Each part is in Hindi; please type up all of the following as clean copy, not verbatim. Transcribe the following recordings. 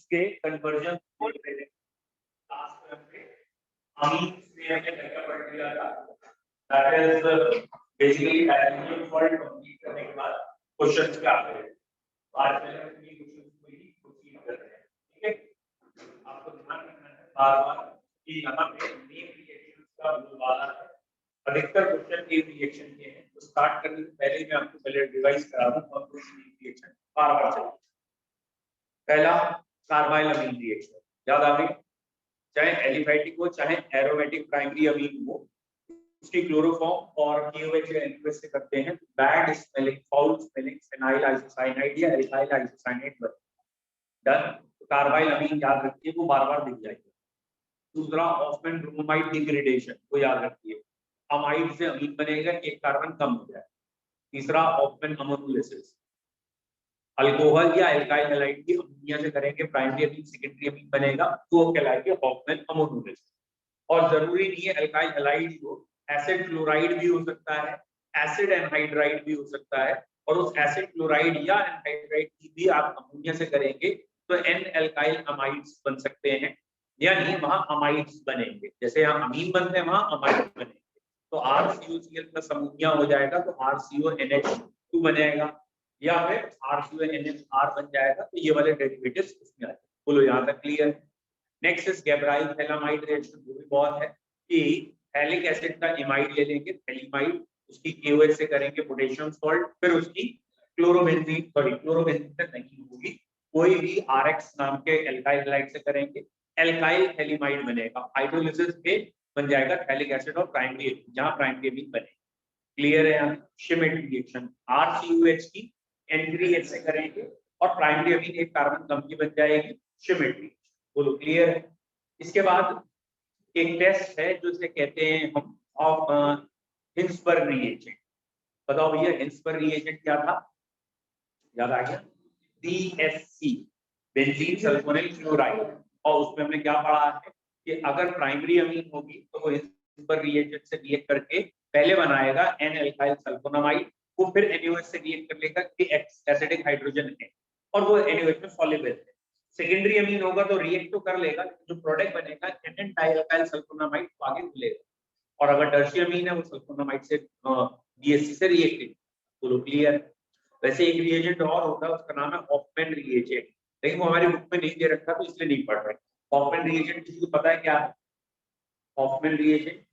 के कन्वर्जन को लास्ट में हमने अमीन्स में हमने क्या पढ़ लिया था, that is basically direction fault complete करने के बाद क्वेश्चंस क्या आते हैं। आज पहले हम ये क्वेश्चंस को ही प्रोसीड कर रहे हैं, ठीक है। आपको ध्यान रखना है बार-बार कि यहाँ पे नेम रिएक्शंस का बोलबाला है। अधिकतर क्वेश्चन नेम रिएक्शन के हैं, तो स्टार्ट करने से पहले मैं आपको पहले रिवाइज करा दूं और कुछ नेम रिएक्शन बार-बार चलें। पहला कार्बाइल अमीन रिएक्शन, याद आ गई, चाहे एलिफैटिक हो चाहे एरोमेटिक प्राइमरी अमीन हो, उसकी क्लोरोफॉर्म और KOH या NOH से करते हैं, bad smelling, foul smelling phenyl isocyanide या एल्काइल आइसोसाइनाइड बनता है। डन। तो कार्बाइल अमीन याद रखिए, वो बार-बार दिख जाएगा। दूसरा ऑफमैन ब्रोमाइड डिग्रेडेशन, वो याद रखिए, अमाइड से अमीन बनेगा, एक कार्बन कम हो जाएगा। तीसरा ऑफमैन अमोनोलिसिस, अल्कोहल या एल्काइल हैलाइड की अमोनिया से करेंगे प्राइमरी अमीन, सेकेंडरी अमीन बनेगा, तो कहलाएगा ऑफमैन अमोनोलिसिस। और जरूरी नहीं है एल्काइल हैलाइड ही हो, एसिड क्लोराइड भी हो सकता है, एसिड एनहाइड्राइड भी हो सकता है, और उस एसिड क्लोराइड या एनहाइड्राइड की भी आप अमोनिया से करेंगे तो एन एल्काइल अमाइड्स बन सकते हैं, यानी वहां अमाइड्स बनेंगे। जैसे यहाँ अमीन बनते हैं वहां अमाइड बनेंगे, तो RCOCl प्लस अमोनिया हो जाएगा तो RCONH2 बनेगा, या फिर RCONHR बन जाएगा, तो ये वाले डेरिवेटिव्स उसमें आ जाएंगे। बोलो यहाँ तक clear? Next is Gabriel phthalimide reaction, वो भी बहुत है कि थैलिक एसिड का इमाइड ले लेंगे थैलीमाइड, उसकी KOH से करेंगे पोटेशियम सॉल्ट, फिर उसकी क्लोरोबेंजीन से नहीं होगी, कोई भी RX नाम के एल्काइल हैलाइड से करेंगे, एल्काइल थैलीमाइड बनेगा, हाइड्रोलिसिस पे बन जाएगा थैलिक एसिड और प्राइमरी एमीन, जहां प्राइमरी एमीन बनेगा। क्लियर है? यहाँ शिमिट रिएक्शन, RCOH की N3H से करेंगे और प्राइमरी अमीन एक कार्बन कम की बन जाएगी, शिमिट रिएक्शन। बोलो क्लियर है? इसके बाद एक टेस्ट है जो इसे कहते हैं हम ऑफ हिंसबर्ग रिएजेंट। बताओ भैया हिंसबर्ग रिएजेंट क्या था, याद आ गया? BSC, बेंजीन सल्फोनिल क्लोराइड, और उसमें हमने क्या पढ़ा है कि अगर प्राइमरी अमीन होगी तो वो हिंसबर्ग रिएजेंट से रिएक्ट करके पहले बनाएगा N एल्काइल सल्फोनामाइड, वो फिर NaOH से रिएक्ट कर लेगा कि एसिडिक हाइड्रोजन है और वो NaOH में सॉल्युबल है। सेकेंडरी अमीन होगा तो रिएक्ट तो कर लेगा, जो प्रोडक्ट बनेगा N डाइएल्काइल सल्फोनामाइड को आगे मिलेगा, और अगर टर्शियरी अमीन है वो सल्फोनामाइड से BSC से रिएक्ट। बोलो क्लियर? वैसे एक रिएजेंट और होता है, उसका नाम है हॉफमैन रिएजेंट, लेकिन वो हमारी बुक में नहीं दे रखा तो इसलिए नहीं पढ़ रहे। हॉफमैन रिएजेंट किसी को पता है क्या है? हॉफमैन रिएजेंट,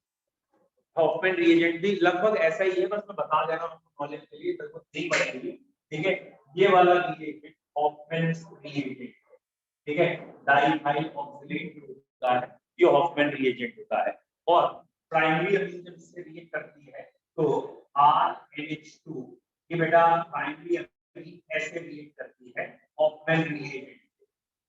हॉफमैन रिएजेंट भी लगभग ऐसा ही है, बस मैं बता दे रहा हूं नॉलेज के लिए, तो नहीं पढ़ेंगे, ठीक है। ये वाला रिएजेंट हॉफमैन रिएजेंट, ठीक है, डाइथाइल ऑक्सिलेट होता है, ये हॉफमैन रिएजेंट होता है। और प्राइमरी अमीन जब इससे रिएक्ट करती है तो RNH2, ये बेटा प्राइमरी अमीन ऐसे रिएक्ट करती है हॉफमैन रिएजेंट,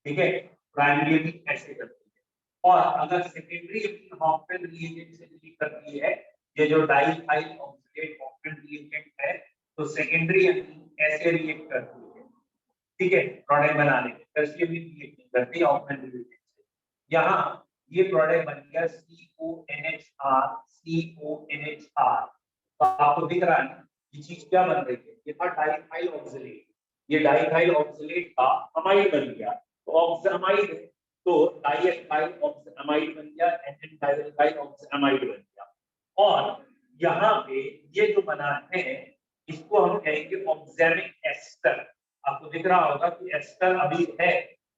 ठीक है, प्राइमरी अमीन ऐसे करती है। और अगर सेकेंडरी अमीन हॉफमैन रिएजेंट से रिएक्ट करती है, ये जो डाइथाइल ऑक्सिलेट हॉफमैन रिएजेंट है, तो सेकेंडरी अमीन ऐसे रिएक्ट करती है, ठीक है, प्रोडक्ट बनाने में। टर्शियरी अमीन रिएक्ट नहीं करती हॉफमैन रिएजेंट से। यहाँ ये प्रोडक्ट बन गया CONHR। तो आपको दिख रहा है ना ये चीज क्या बन रही है, ये था डाइथाइल ऑक्सिलेट, ये डाइथाइल ऑक्सिलेट का अमाइड बन गया, तो ऑक्सामाइड है तो डाइएथाइल ऑक्सामाइड बन गया, एन डाइएथाइल ऑक्सामाइड बन गया। और यहाँ पे ये जो बना है इसको हम कहेंगे ऑक्सैमिक एस्टर। आपको दिख रहा होगा कि एस्टर अभी है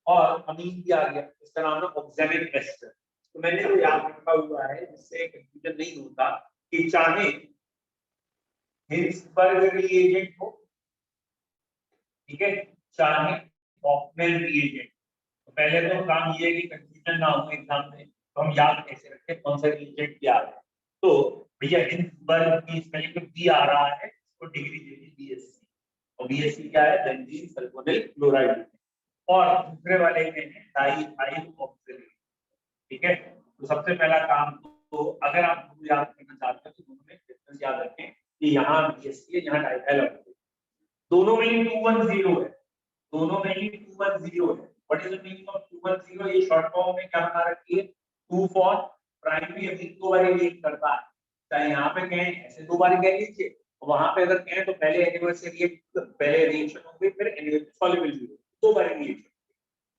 और अमीन भी आ गया, इसका नाम है ऑक्सैमिक एस्टर। तो मैंने तो याद रखा हुआ है जिससे कंफ्यूजन नहीं होता कि चाहे हिंसबर्ग रिएजेंट हो, ठीक है, चाहे हॉफमैन रिएजेंट, तो पहले तो काम ये है कि कंफ्यूजन ना हो एग्जाम में, तो हम याद कैसे रखें कौन सा रिएजेंट क्या है। तो भैया हिंसबर्ग की स्पेलिंग में बी आ रहा है, इसको डिग्री दे दी BSC, और BSC क्या है, बेंजीन सल्फोनिल क्लोराइड, और दूसरे वाले में है डाइथाइल ऑक्सिलेट, ठीक है। तो सबसे पहला काम तो अगर आप याद करना चाहते हैं तो दोनों में डिफरेंस याद रखें कि यहाँ BSC है, यहाँ डाइथाइल ऑक्सिलेट, दोनों में ही 210 है, दोनों में ही 210 है। What is the meaning of 210? ये शॉर्ट फॉर्म में क्या बना रखी है, 2 फॉर प्राइमरी अमीन, दो बार रिएक्ट करता है, चाहे यहाँ पे कहें ऐसे दो बार कह लीजिए, वहां पे अगर कहें तो पहले NaOH से रिएक्ट, पहले रिएक्शन होगी फिर NaOH सॉल्युबल भी होगी, दो बार रिएक्शन।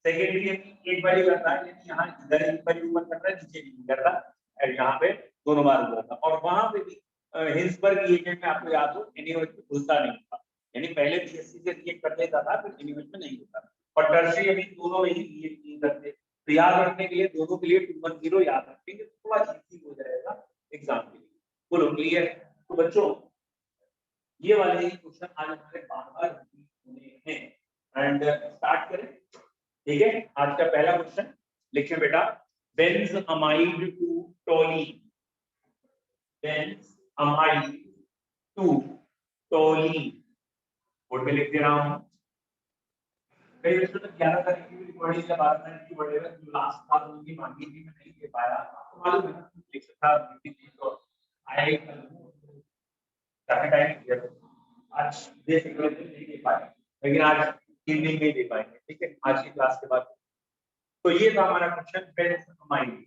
सेकेंडरी एक बार ही कर रहा है, यानी यहाँ इधर एक बार ऊपर कर रहा है, नीचे नहीं कर रहा, और यहाँ पे दोनों बार हुआ था। और वहां पे भी हिंसबर्ग रिएक्शन में आपको याद हो एनीवेज में घुसता नहीं था, यानी पहले बीएससी से रिएक्ट कर लेता था, फिर एनीवेज में नहीं होता। और टर्शियरी अभी दोनों में ही रिएक्ट नहीं करते। तो याद रखने के लिए दोनों के लिए 210 याद रखेंगे, थोड़ा इजी हो जाएगा एग्जाम के लिए। बोलो क्लियर? तो बच्चों ये वाले ही क्वेश्चन आज हमारे बार-बार होने हैं एंड स्टार्ट करें। ठीक है, आज का पहला क्वेश्चन लिखिए बेटा, benzamide to toluene, benzamide to toluene, board में लिख दे रहा हूं। कई बच्चों ने 11 तारीख की रिकॉर्डिंग के बाद में की वगैरह जो लास्ट क्लास उनकी मांगी थी, मैं नहीं दे पाया, आपको मालूम है ना, लिख सकता मीटिंग तो आए काफी टाइम किया, आज दे सकते नहीं दे पाए, लेकिन आज इवनिंग में दे पाएंगे। ठीक है, आज की क्लास के बाद। तो ये था हमारा क्वेश्चन बेंजमाइड,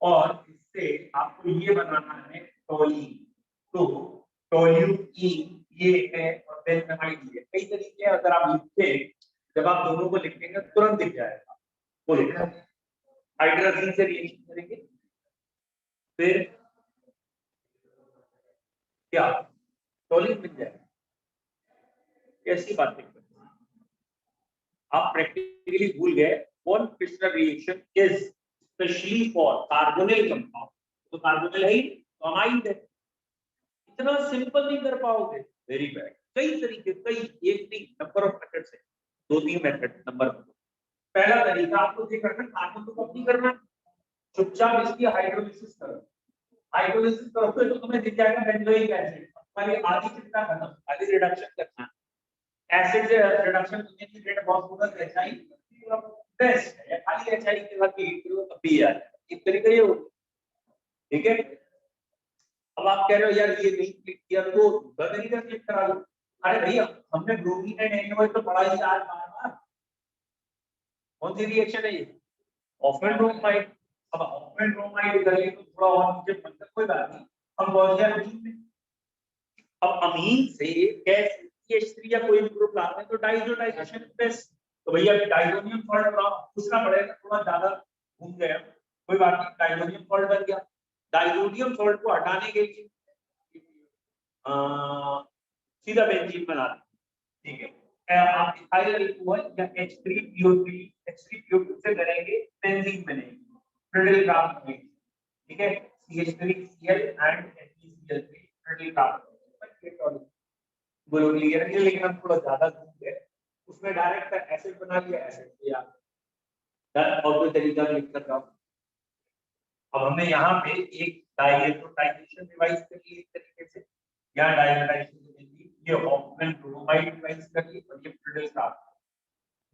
और इससे आपको ये बनाना है टोलीन। तो टोल्यूइन ये है और बेंजमाइड ये। कई तरीके हैं, अगर आप लिखते, जब आप दोनों को लिखेंगे तुरंत दिख जाएगा। वो लिखा हाइड्रोजन से रिएक्शन करेंगे, फिर क्या टोलीन मिल जाएगा। कैसी बातें करते हैं आप, प्रैक्टिकली भूल गए। One crystal reaction is specially for carbonyl compound, तो कार्बोनिल है ही तो अमाइड है। इतना सिंपल नहीं कर पाओगे, वेरी बैड। कई तरीके, कई एक नहीं नंबर ऑफ मेथड्स है, 2-3 मेथड नंबर। पहला तरीका आपको ये करना, कार्बन को कॉपी करना, चुपचाप इसकी हाइड्रोलिसिस करो। हाइड्रोलिसिस करोगे तो तुम्हें दिख जाएगा बेंजोइक एसिड, हमारी आधी चिंता खत्म, आधी रिडक्शन करना। एसिड रिडक्शन करने की रेट बहुत पूरा एचआई बेस्ट है, या खाली एचआई के साथ हीट करो तब भी यार एक तरीका ये हो। ठीक है, अब आप कह रहे हो यार ये नहीं क्लिक किया तो दूसरा तरीका क्लिक करा लो। अरे भैया हमने ब्रोमीन एंड एनोएच तो पढ़ा ही आज बार-बार। कौन सी रिएक्शन है ये? Often bromide. अब ऑफेन ब्रोमाइड कर लिए तो थोड़ा और नीचे मतलब कोई बात नहीं, हम पहुंच गए अमीन में। अब अमीन से गैस CH3 या कोई भी ग्रुप लाते हैं तो डाइजोनाइजेशन बेस्ट। तो भैया डाइजोनियम सॉल्ट पूछना पड़ेगा, थोड़ा ज्यादा घूम गए, कोई बात नहीं, डाइजोनियम सॉल्ट बन गया। डाइजोनियम सॉल्ट को हटाने के लिए सीधा बेंजीन बनाना। ठीक है, आप इथाइल अल्कोहल या H3PO3 H3PO2 से करेंगे, बेंजीन बनेगी, फ्रिडल ग्राफ में। ठीक है, CH3Cl and HCl3 Friedel graph. बोलो क्लियर है? लेकिन हम थोड़ा ज्यादा घूम गए, उसमें डायरेक्ट एसिड बना लिया, एसिड किया डन, और कोई तरीका लिख कर रहा हूं। अब हमने यहाँ पे एक डाइइलेक्ट्रोटाइजेशन डिवाइस कर ली एक तरीके से, या डाइइलेक्ट्राइजेशन ये ऑक्सीजन ब्रोमाइड डिवाइस कर ली, और ये फ्रिडल ग्राफ।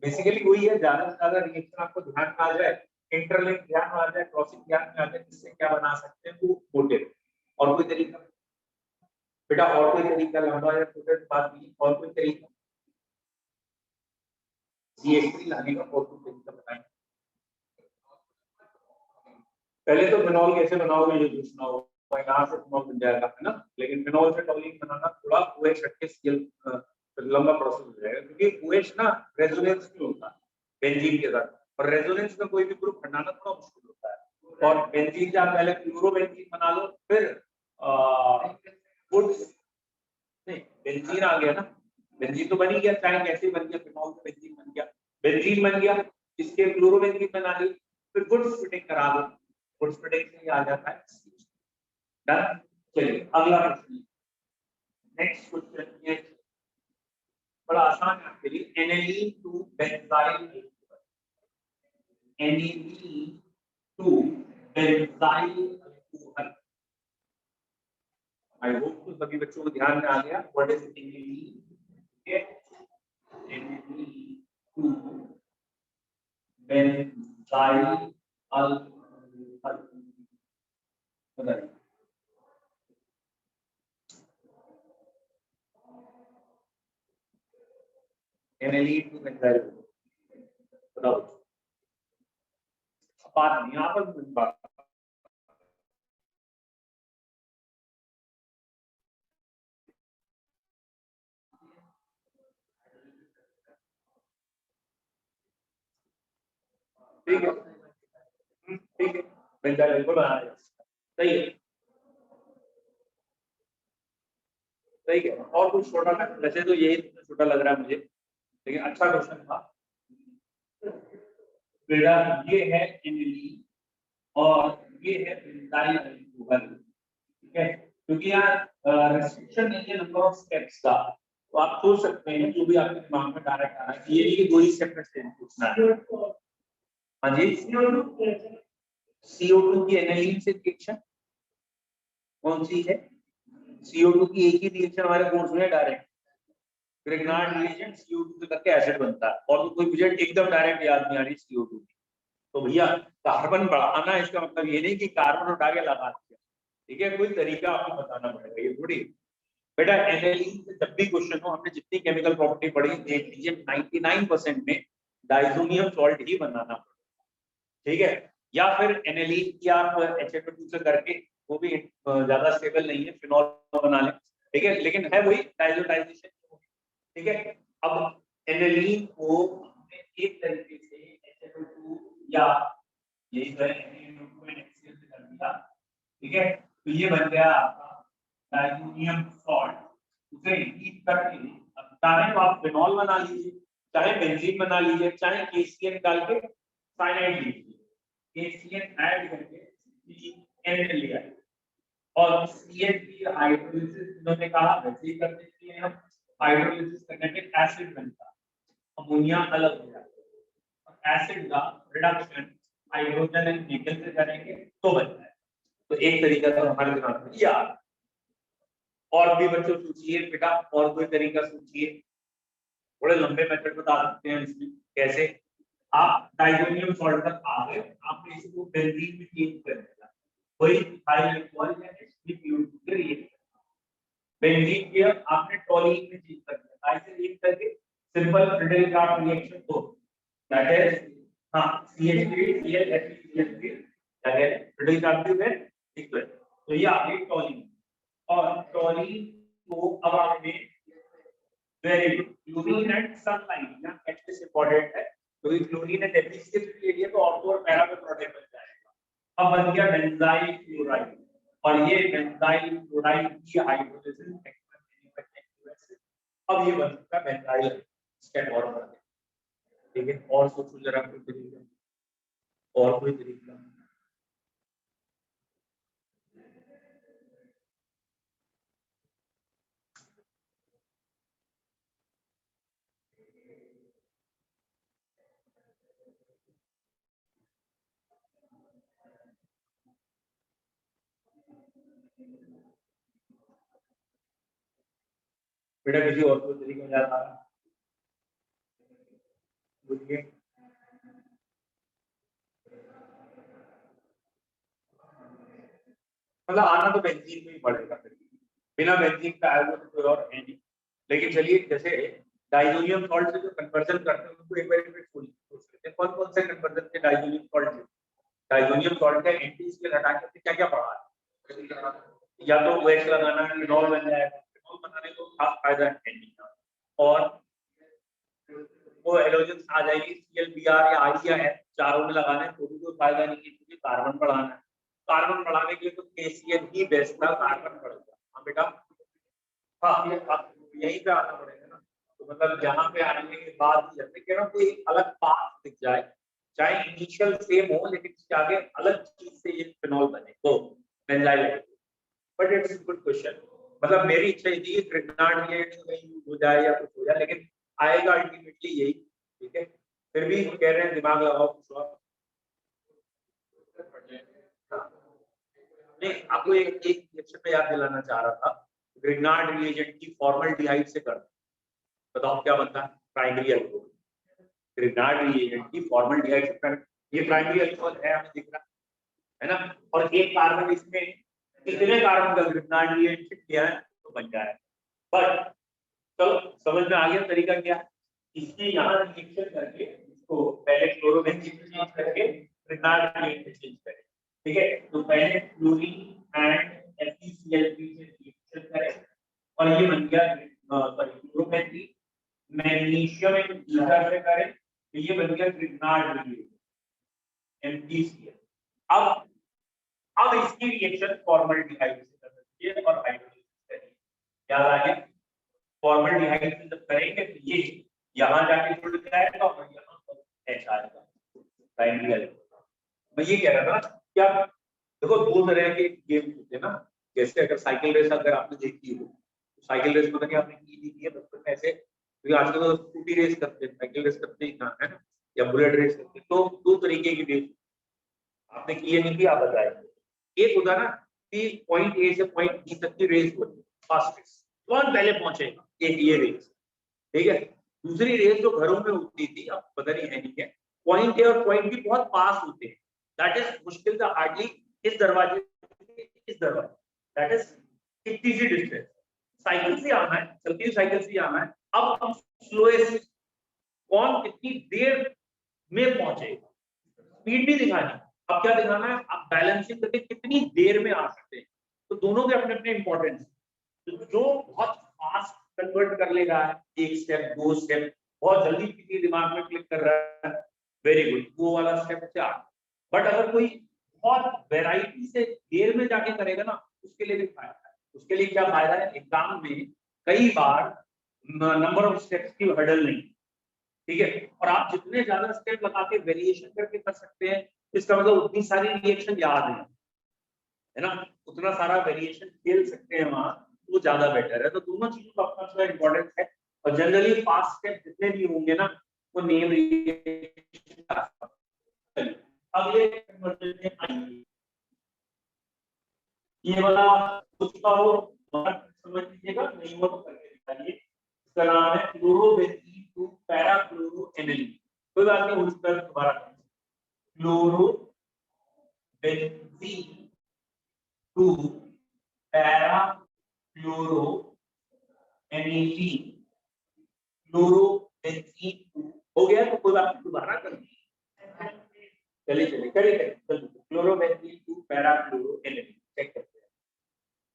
बेसिकली वही है, ज्यादा से ज्यादा रिएक्शन आपको ध्यान में आ जाए, इंटरलिंक ध्यान में आ जाए, क्रॉसिंग ध्यान में आ जाए, इससे क्या बना सकते हैं वो मोटिव। और कोई तरीका बेटा, और कोई तरीका, लंबा या छोटा बात नहीं, और कोई तरीका CH3 लाने का और कोई तरीका बताएं। पहले तो फिनॉल कैसे बनाओगे ये पूछना होगा, यहाँ से फिनॉल बन जाएगा है ना, लेकिन फिनॉल से टॉलिंग बनाना थोड़ा OH हटके Cl लंबा प्रोसेस हो जाएगा, क्योंकि OH ना रेजोनेंस में होता है बेंजीन के साथ, और रेजोनेंस में कोई भी ग्रुप हटाना थोड़ा मुश्किल होता है। और बेंजीन का पहले क्लोरोबेंजीन बना लो, फिर वुड्स नहीं, बेंजीन आ गया ना, बेंजीन तो बन ही गया, चाहे कैसे बन गया, फिनॉल से बेंजीन बन गया, बेंजीन बन गया, इसके क्लोरोबेंजीन बना ली, फिर गुड स्प्लिटिंग करा दो, गुड स्प्लिटिंग से आ जाता है डन। चलिए अगला क्वेश्चन, नेक्स्ट क्वेश्चन ये बड़ा आसान है आपके लिए, aniline to benzyl, aniline to benzyl alcohol. I hope तो सभी बच्चों को ध्यान में आ गया what is aniline. To benzyl alcohol बताइए। एनिलीन टू बेंजाइल बताओ, बात नहीं आपस में बात। ठीक है, ठीक है, बेंजाइल अल्कोहल बनाया जा सकता है। सही है, सही है। और कुछ छोटा था, वैसे तो यही छोटा लग रहा है मुझे, लेकिन अच्छा क्वेश्चन था बेटा। ये है एनिलीन और ये है बेंजाइल अल्कोहल, ठीक है, क्योंकि यहाँ रेस्ट्रिक्शन नहीं है नंबर ऑफ स्टेप्स का, तो आप सोच सकते हैं जो भी आपके दिमाग में डायरेक्ट आ रहा है, ये नहीं कि 2 ही स्टेप में से पूछना है। हाँ जी, CO2 की एनिलीन से रिएक्शन कौन सी है? CO2 की एक ही रिएक्शन हमारे कोर्स में डायरेक्ट ग्रिग्नार्ड रिएजेंट CO2 से करके एसिड बनता है, और तो कोई मुझे एकदम डायरेक्ट याद नहीं आ रही CO2 की। तो भैया कार्बन बढ़ाना इसका मतलब ये नहीं कि कार्बन उठा के लगा दिया, ठीक है, कोई तरीका आपको बताना पड़ेगा, ये थोड़ी। बेटा एनिलीन से जब भी क्वेश्चन हो, हमने जितनी केमिकल प्रॉपर्टी पढ़ी देख लीजिए, 99% में डाइजोनियम सॉल्ट ही बनाना पड़ेगा, ठीक है। या फिर एनिलीन की आप HNO2 से करके, वो भी ज्यादा स्टेबल नहीं है, फिनॉल बना लें, ठीक है, लेकिन है वही डाइजोटाइजेशन, ठीक है। अब एनिलीन को हमने एक तरीके से HNO2 या यही तो है NaNO2 से कर दिया, ठीक है, तो ये बन गया आपका डाइजोनियम सॉल्ट। उसे हीट करके अब चाहे तो आप फिनॉल बना लीजिए, चाहे बेंजीन बना लीजिए, चाहे KCl डाल के साइनाइड लीजिए, KCl ऐड करके CN लिया, और CN की हाइड्रोलिसिस इन्होंने कहा वैसे ही कर देती है हम, हाइड्रोलिसिस करने पे एसिड बनता है, अमोनिया अलग हो जाता है, और एसिड का रिडक्शन हाइड्रोजन एंड निकल से करेंगे तो बनता है। तो एक तरीका तो हमारे दिमाग में यार, और भी बच्चों सोचिए बेटा, और कोई तरीका सोचिए, थोड़े लंबे मेथड बता सकते हैं इसमें कैसे। आप डाइजोनियम सॉल्ट तक आ गए, आपने इसको बेंजीन में चेंज कर दिया, वही हाई अल्कोहल या Hb के रिएक्शन, बेंजीन के आपने टॉलीन में चेंज कर दिया, ऐसे चेंज करके सिंपल फ्रीडेल-क्राफ्ट रिएक्शन हो, दैट इज हां CH3Cl HCl3, क्या है फ्रीडेल-क्राफ्ट में इक्वल, तो ये आ गई टॉलीन। और टॉलीन को अब आपने very good chlorine and sunlight ना एक्चुअली इंपॉर्टेंट है, क्योंकि क्लोरीन एंड HCl के लिए तो और पैरा में प्रोडक्ट बन जाएगा। अब बन गया बेंजाइल क्लोराइड, और ये बेंजाइल क्लोराइड की हाइड्रोलिसिस अब ये बन सकता है बेंजाइल स्टेट और बढ़ गया, ठीक है। और सोचो जरा कोई तरीका, और कोई तरीका। बेटा किसी और कोई तरीका याद आ रहा बोलिए। मतलब आना तो बेंजीन में ही पड़ेगा, बिना बेंजीन का आया तो कोई और है नहीं। लेकिन चलिए, जैसे डाइजोनियम सॉल्ट से जो कन्वर्जन करते हैं उनको एक बार फिर सोच लेते हैं, कौन कौन से कन्वर्जन के डाइजोनियम सॉल्ट से, डाइजोनियम सॉल्ट का एंटी हटा के क्या क्या पढ़ा है, या तो OH लगाना, फिनॉल बन जाएगा, फिनॉल बनाने को खास फायदा है नहीं, और वो हेलोजन आ जाएगी ClBr या I या N, चारों में लगाने तो भी कोई फायदा नहीं है, क्योंकि कार्बन बढ़ाना है, कार्बन बढ़ाने के लिए तो KCl ही बेस्ट था, कार्बन बढ़ेगा। हाँ बेटा, हाँ यहीं पे आना पड़ेगा ना, तो मतलब यहाँ पे आने के बाद जैसे कि ना कोई अलग पाथ दिख जाए, चाहे इनिशियल सेम हो लेकिन इसके आगे अलग चीज से ये फिनॉल बने तो benzyl, but it's good question. मतलब मेरी इच्छा ये थी कि ग्रिग्नार्ड रिएक्शन कहीं यूज हो जाए या कुछ हो जाए, लेकिन आएगा अल्टीमेटली यही, ठीक है। फिर भी कह रहे हैं दिमाग लगाओ कुछ और। हाँ। नहीं, आपको एक एक रिएक्शन में याद दिलाना चाह रहा था, ग्रिग्नार्ड रिएजेंट की फॉर्मल्डिहाइड से कर, बताओ क्या बनता है, प्राइमरी अल्कोहल। ग्रिग्नार्ड रिएजेंट की फॉर्मल्डिहाइड से कर, ये प्राइमरी अल्कोहल है, हमें दिख रहा है ना, और एक कार्बन इसमें कितने कार्बन का ग्रिग्नार्ड रिएजेंट किया है तो बन जाए। बट चलो समझ में आ गया तरीका क्या, इसके यहाँ रिएक्शन करके इसको पहले क्लोरोबेंजीन में चेंज करके ग्रिग्नार्ड रिएजेंट में चेंज करें, ठीक है। तो पहले क्लोरीन एंड FeCl3 से रिएक्शन करें, और ये बन गया sorry chlorobenzene, magnesium and ether से करें तो ये बन गया ग्रिग्नार्ड रिएजेंट, MgCl। अब इसकी रिएक्शन फॉर्मल्डिहाइड से कर सकती है और हाइड्रोलाइसिस करेंगे। याद आ गया? फॉर्मल्डिहाइड से जब करेंगे तो ये यहाँ जाके जुड़ जाएगा और यहाँ पर H आएगा, प्राइमरी अल्कोहल। मैं ये कह रहा था क्या, देखो दो तरह के गेम्स होते हैं ना, जैसे अगर साइकिल रेस अगर आपने देखी हो, साइकिल रेस पता नहीं आपने की नहीं की है बचपन में ऐसे, क्योंकि आजकल तो स्कूटी रेस करते हैं, साइकिल रेस करते ही कहाँ है ना, या बुलेट रेस करते हैं। तो दो तरीके की रेस आपने की है नहीं की, आप बताएंगे। एक होता ना कि पॉइंट ए से पॉइंट बी तक की रेस होती है, फास्ट रेस, कौन पहले पहुंचेगा, एक ये रेस, ठीक है। दूसरी रेस जो घरों में होती थी, अब पता नहीं है नहीं है, पॉइंट ए और पॉइंट बी बहुत पास होते हैं, दैट इज मुश्किल था हार्डली इस दरवाजे से इस दरवाजे, दैट इज इतनी सी डिस्टेंस। साइकिल से आना है, चलती हुई साइकिल से आना है, अब हम स्लोएस्ट कौन कितनी देर में पहुंचेगा, स्पीड भी दिखानी, अब क्या दिखाना है, आप बैलेंसिंग करके कितनी देर में आ सकते हैं। तो दोनों के अपने अपने इंपॉर्टेंस, तो जो बहुत फास्ट कन्वर्ट कर लेगा एक स्टेप दो स्टेप, बहुत जल्दी किसी दिमाग में क्लिक कर रहा है, वेरी गुड, वो वाला स्टेप से आ। बट अगर कोई बहुत वैरायटी से देर में जाके करेगा ना, उसके लिए भी फायदा है। उसके लिए क्या फायदा है, एग्जाम में कई बार नंबर ऑफ स्टेप्स की हर्डल नहीं, ठीक है, और आप जितने ज्यादा स्टेप लगा के वेरिएशन करके कर सकते हैं, इसका मतलब उतनी सारी रिएक्शन याद है ना, उतना सारा वेरिएशन खेल सकते हैं वहां, वो ज्यादा बेटर है। तो दोनों चीजों का अपना अपना इंपॉर्टेंस है, और जनरली फास्ट स्टेप जितने भी होंगे ना, वो नेम रिएक्शन। अगले कन्वर्जन आइए, ये वाला कुछ का हो समझ लीजिएगा, नहीं हो तो करके दिखाइए। इसका नाम है क्लोरोबेंजीन टू पैरा क्लोरोएनिलीन। कोई बात नहीं, उसका दोबारा chlorobenzene to para chloroaniline, chlorobenzene to हो गया, तो कोई बात नहीं, दोबारा कर दीजिए। चलिए चलिए करिए क्लोरोबेंजीन टू पैरा क्लोरोएनिलीन चेक करते हैं,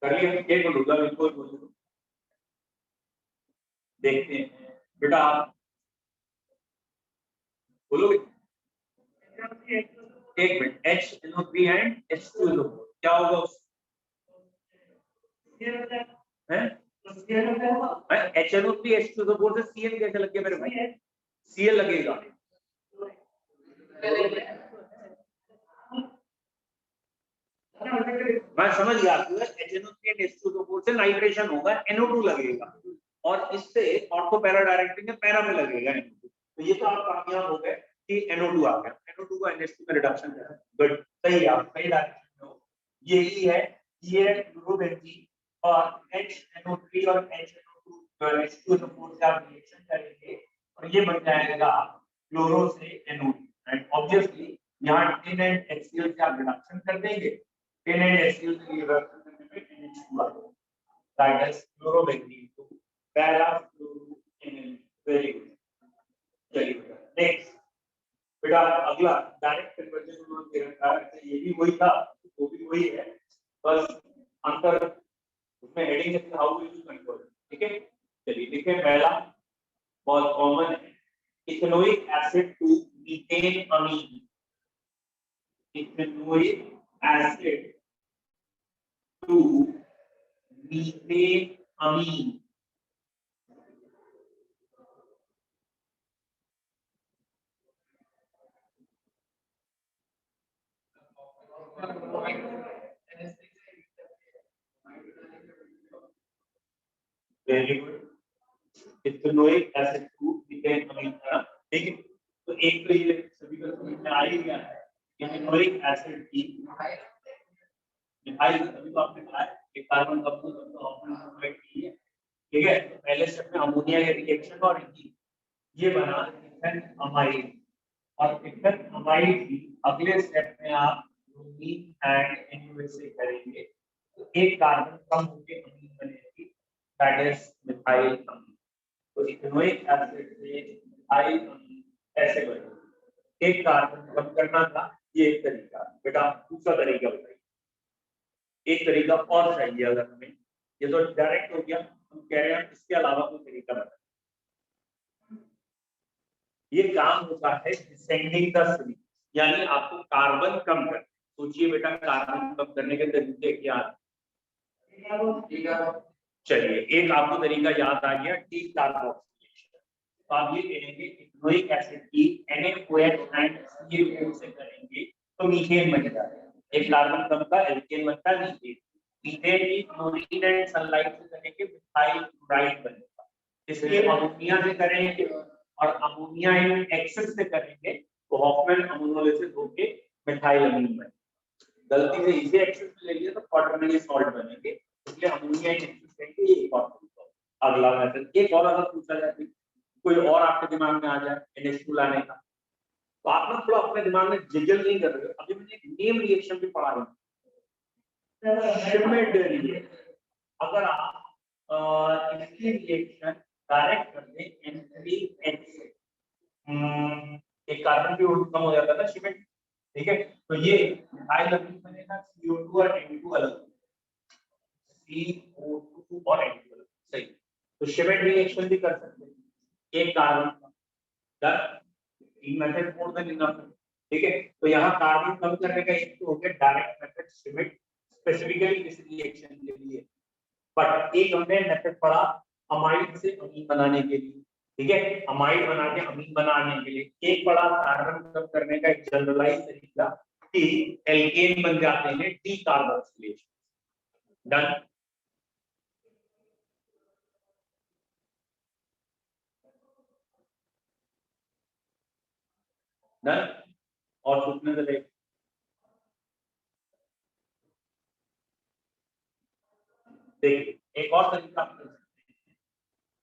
कर लिया, एक बोलूंगा बिल्कुल बोलूंगा, देखते हैं बेटा आप बोलोगे। एक मिनट, HNO3 एंड H2SO4 क्या होगा हैं? HNO3 H2SO4 से Cl कैसे लग गया मेरे भाई? Cl लगेगा, मैं समझ गया आपको, HNO3 एंड H2SO4 से नाइट्रेशन होगा, NO2 लगेगा, और इससे ऑर्थो पैरा डायरेक्टिंग में पैरा में लगेगा NO2। तो ये तो आप कामयाब हो गए कि NO2 आ गया, NO2 का NH2 में रिडक्शन है, गुड, सही, आप सही डायरेक्शन में हो। यही है, ये क्लोरोबेंजीन और HNO3 और HNO2 H2SO4 से आप रिएक्शन करेंगे और ये बन जाएगा क्लोरो से NO2, एंड ऑब्वियसली यहाँ tin एंड HCl से आप रिडक्शन कर देंगे, tin एंड HCl से रिडक्शन करने में NH2 आ जाएगा, that is chlorobenzene to para chloroaniline. Very good, चलिए बेटा नेक्स्ट, बेटा अगला डायरेक्ट कन्वर्जन उन्होंने दे रखा है, ये भी वही था, वो भी वही है, बस अंतर उसमें हेडिंग है हाउ विल यू कन्वर्ट, ठीक है। चलिए देखिए, पहला बहुत कॉमन है, ethanoic acid to methane amine, ethanoic acid to methane amine. Very good, ethanoic acid to methane amine, ठीक है। तो एक तो ये सभी को समझ में आ ही गया है, इथेनोइक एसिड की मिथाइल अभी तो आपने कहा है कि कार्बन कपूर ऑक्सीजन की है, ठीक है। तो पहले स्टेप में अमोनिया के रिएक्शन और ये बना इथेन अमाइड, और इथेन अमाइड की अगले स्टेप में आप ब्रोमीन एंड NaOH से करेंगे, तो एक कार्बन कम होकर अमीन बनेगी, दैट इज मिथाइल अमीन। तो इथेनोइक एसिड से मिथाइल अमीन ऐसे बनेगा, एक कार्बन कम करना था, ये एक तरीका। बेटा दूसरा तरीका बताइए, एक तरीका और चाहिए अगर हमें, ये तो डायरेक्ट हो गया, हम कह रहे हैं इसके अलावा कोई तरीका बताइए। ये काम होता है डिसेंडिंग द सीरीज, यानी आपको कार्बन कम कर, सोचिए बेटा कार्बन कम करने के तरीके क्या हैं? चलिए एक आपको तरीका याद आ गया, डी कार्बोक्सिलेशन। तो आप ये कहेंगे इथेनोइक एसिड की NaOH एंड CaO से करेंगे तो मीथेन बन जाता है। एक कार्बन कम का एल्केन बनता है मीथेन। मीथेन की क्लोरीन एंड सनलाइट से करेंगे मिथाइल क्लोराइड बनेगा। इसलिए अमोनिया से करेंगे और अमोनिया इन एक्सेस से करेंगे तो हॉफमैन अमोनोलिसिस होके मिथाइल अमीन बनेगा। गलती से इसे एक्सेस में ले लिया तो क्वाटरनरी सॉल्ट बनेंगे, इसलिए अमोनिया एक्सेस करेंगे ये एक और तरीका। अगला मेथड एक और अगर पूछा जाए कोई और आपके दिमाग में आ जाए NH2 लाने का, तो आप ना थोड़ा अपने दिमाग में जिगल नहीं कर रहे हो। अभी मैंने एक नेम रिएक्शन भी पढ़ा है, श्मिट रिएक्शन। अगर आप इसकी रिएक्शन डायरेक्ट कर दें N3H से, एक कार्बन भी कम हो जाता है ना श्मिट, ठीक है। तो ये मिथाइल अमीन बनेगा, CO2 और N2 अलग, CO2 और N2 अलग, सही। तो श्मिट रिएक्शन भी कर सकते हैं, एक कार्बन का मेथड मोर देन इनफ, ठीक है। तो यहाँ कार्बन कम करने का एक तो हो गया डायरेक्ट मेथड श्मिट, स्पेसिफिकली इस रिएक्शन के लिए। बट एक हमने मेथड पढ़ा अमाइड से अमीन बनाने के लिए, ठीक है। अमाइड बना के अमीन बनाने के लिए एक पढ़ा कार्बन कम करने का एक जनरलाइज तरीका कि एल्केन बन जाते हैं डी कार्बोक्सिलेशन। डन। डन और सोचने से देख, देखिए एक और तरीका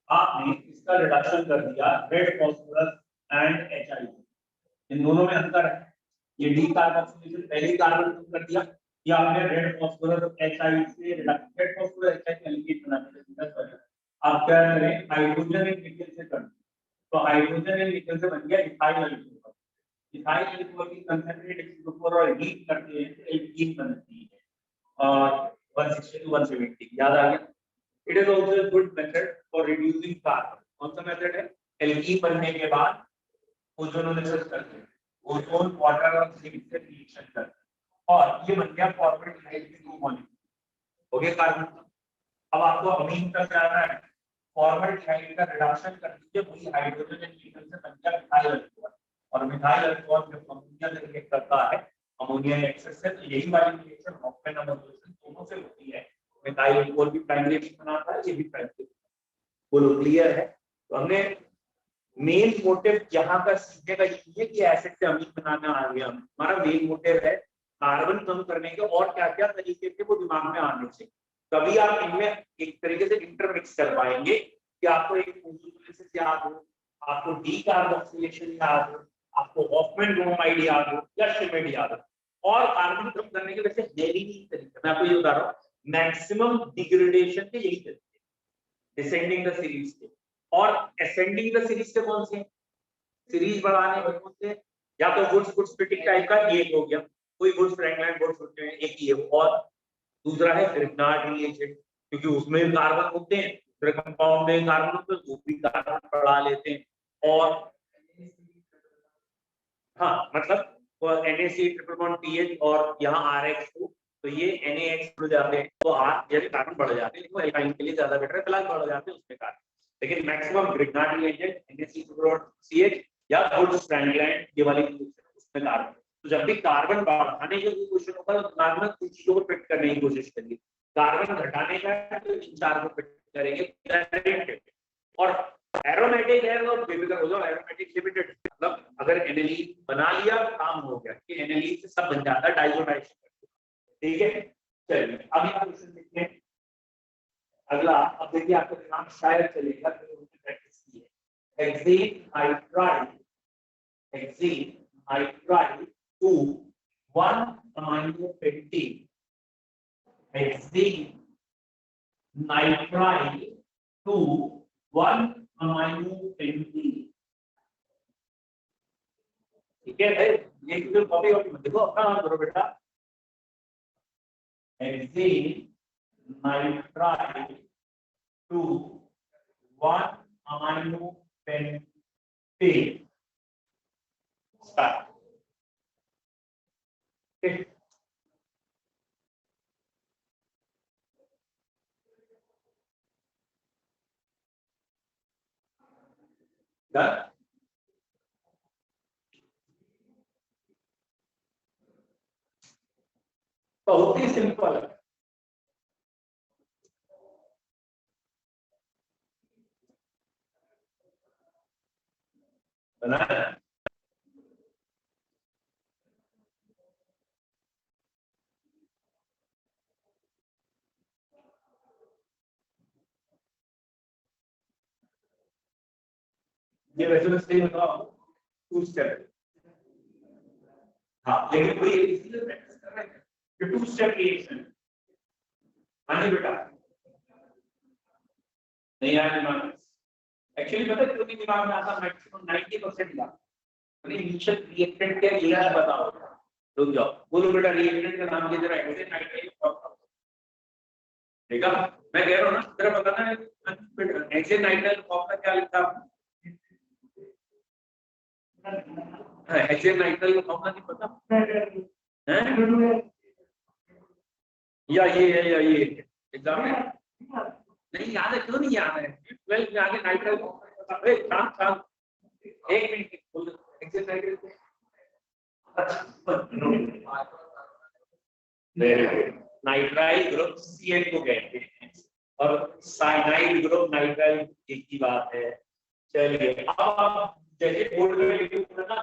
आपने इसका रिडक्शन कर दिया रेड फॉस्फोरस एंड HI, इन दोनों में अंतर है। ये डी कार्बोक्सिलेशन पहले कार्बन कम कर दिया, या आपने रेड फॉस्फोरस HI से रिडक्शन, रेड फॉस्फोरस HI का एल्केन बनाने के, आप क्या करें हाइड्रोजन एंड निकल से कर, तो हाइड्रोजन एंड निकल से बन गया इथाइल अल्कोहल। इथाइल अल्कोहल की कंसंट्रेट H2O और हीट करते हैं तो एल्कीन बनती है और 160 to 170, याद आ गया। It is also a good method for reducing carbon. कौन सा मेथड है? एल्कीन बनने के बाद ओजोनोलिसिस करते हैं, ओजोन वाटर और जिंक से रिएक्शन करते हैं और ये बन गया फॉर्मल्डिहाइड के दो मॉलिक्यूल, हो गया कार्बन। अब आपको अमीन तक जाना है, फॉर्मल्डिहाइड का रिडक्शन कर दीजिए, वही हाइड्रोजन एंड नीकल से बन गया मिथाइल अल्कोहल, और मिथाइल अल्कोहल जब अमोनिया से रिएक्ट करता है, अमोनिया एक्सेस से, तो यही वाली रिएक्शन हॉफमैन अमोनोलिसिस दोनों से होती है। मिथाइल अल्कोहल भी प्राइमरी अमीन बनाता है, ये भी प्राइमरी। बोलो क्लियर है? तो हमने मेन मोटिव यहाँ का सीखने का यही है कि एसिड से अमीन बनाना आ गया, हमारा मेन मोटिव है कार्बन कम करने के और क्या क्या तरीके थे वो दिमाग में आने से, तभी आप इनमें एक तरीके से इंटरमिक्स कर पाएंगे कि आपको एक ओजोनोलिसिस याद हो, आपको डी कार्बोक्सिलेशन याद हो, आपको हॉफमैन ब्रोमाइड याद हो या श्मिट याद हो। और कार्बन कम करने के वैसे हेरिनी तरीके, मैं आपको ये बता रहा हूँ, मैक्सिमम डिग्रेडेशन के यही तरीके, डिसेंडिंग द सीरीज के, और असेंडिंग द सीरीज के कौन से? सीरीज बढ़ाने वाले कौन से? या तो वुड्स वुड्स स्प्लिटिंग टाइप का एक हो गया, कोई वुड्स फ्रैंकलाइन वुड्स होते हैं एक ही है, और दूसरा है ग्रिग्नार्ड रिएजेंट, क्योंकि उसमें कार्बन होते हैं, दूसरे कंपाउंड में कार्बन होते हैं, वो भी कार्बन बढ़ा लेते हैं। और हाँ मतलब NaC ट्रिपल बॉन्ड PH और यहाँ RH2, तो ये NaX बढ़ जाते हैं, तो R यानी कार्बन बढ़ जाते हैं, लेकिन एल्काइन के लिए ज्यादा बेटर है, फिलहाल बढ़ जाते हैं उसमें कार्बन, लेकिन maximum Grignard reagent NaC triple bond CH या वुड्स फ्रैंकलाइन ये वाली उसमें कार्बन। तो जब भी कार्बन बढ़ाने की क्वेश्चन होगा तो दिमाग में कुछ चीजों को फिट करने की कोशिश करिए, कार्बन घटाने का तो इन चार को फिट करेंगे। और एरोमेटिक है तो बेफिक्र हो जाओ, एरोमेटिक लिमिटेड, मतलब अगर एनिलीन बना लिया काम हो गया, कि एनिलीन से सब बन जाता है डाइजोनाइजेशन, ठीक है। चलिए अब ये क्वेश्चन देखते हैं अगला। अब देखिए आपको दिमाग शायद चलेगा तो प्रैक्टिस की है। Hexane hydride, hexane hydride to 1 amino pentene, hexane nitride to 1 amino pentene, ठीक है। ये जो कॉपी कॉपी मत देखो, अपना नाम करो बेटा। Hexane nitride to 1 amino pentane, start. Done? बहुत ही सिंपल है। बनाया ये वैसे सही बताओ, टू स्टेप। हाँ लेकिन कोई इसीलिए प्रैक्टिस कर रहे हैं कि टू स्टेप रिएक्शन। हाँ जी बेटा, नहीं आया दिमाग में। एक्चुअली पता है क्यों नहीं दिमाग में आता, मैक्सिमम 90% दिमाग में इनिशियल रिएक्टेंट क्या ये बताओ। रुक जाओ, बोलो बेटा रिएक्टेंट का नाम क्या, जरा एक्सेन नाइट्राइल ठीक है। मैं कह रहा हूँ ना, जरा बताना एक्सेन नाइट्राइल फॉर्मूला क्या लिखा है। एक्सेन नाइट्राइल का फॉर्मूला नहीं पता है या ये एग्जाम में नहीं याद है, क्यों नहीं याद है? 12 में आगे नाइट्राइल एक minute hexane nitrile nitrile group CN को कहते हैं और साइनाइड ग्रुप नाइट्राइल एक ही बात है। चलिए अब आप जैसे बोर्ड में लिखोगे ना,